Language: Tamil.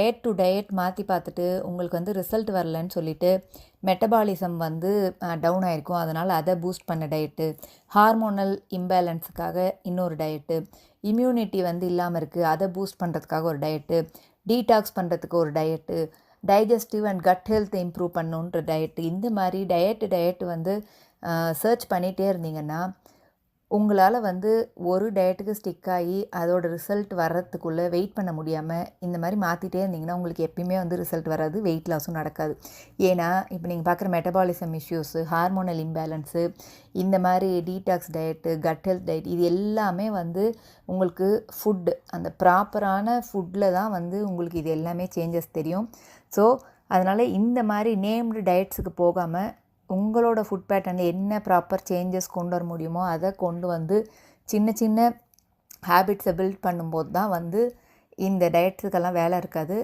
டயட் டு டயட் மாற்றி பார்த்துட்டு உங்களுக்கு வந்து ரிசல்ட் வரலன்னு சொல்லிட்டு மெட்டபாலிசம் வந்து டவுன் ஆகிருக்கும், அதனால் அதை பூஸ்ட் பண்ண டயட்டு, ஹார்மோனல் இம்பேலன்ஸுக்காக இன்னொரு டயட்டு, இம்யூனிட்டி வந்து இல்லாமல் இருக்குது அதை பூஸ்ட் பண்ணுறதுக்காக ஒரு டயட்டு, டீடாக்ஸ் பண்ணுறதுக்கு ஒரு diet, digestive and gut health improve பண்ணுன்ற டயட்டு, இந்த மாதிரி டயட்டு வந்து சர்ச் பண்ணிகிட்டே இருந்தீங்கன்னா உங்களால் வந்து ஒரு டயட்டுக்கு ஸ்டிக் ஆகி அதோட ரிசல்ட் வர்றதுக்குள்ளே வெயிட் பண்ண முடியாமல் இந்த மாதிரி மாற்றிட்டே இருந்தீங்கன்னா உங்களுக்கு எப்பயுமே வந்து ரிசல்ட் வராது, வெயிட் லாஸும் நடக்காது. ஏன்னா இப்போ நீங்கள் பார்க்குற மெட்டபாலிசம் இஷ்யூஸு, ஹார்மோனல் இம்பேலன்ஸு, இந்த மாதிரி detox diet, cut health diet, இது எல்லாமே வந்து உங்களுக்கு ஃபுட்டு, அந்த ப்ராப்பரான ஃபுட்டில் தான் வந்து உங்களுக்கு இது எல்லாமே சேஞ்சஸ் தெரியும். ஸோ அதனால் இந்த மாதிரி நேம்டு டயட்ஸுக்கு போகாமல் உங்களோட ஃபுட் பேட்டர்னில் என்ன ப்ராப்பர் சேஞ்சஸ் கொண்டு வர முடியுமோ அதை கொண்டு வந்து சின்ன சின்ன ஹேபிட்ஸை பில்ட் பண்ணும்போது தான் வந்து இந்த டயட்ஸுக்கெல்லாம் வேலை இருக்காது.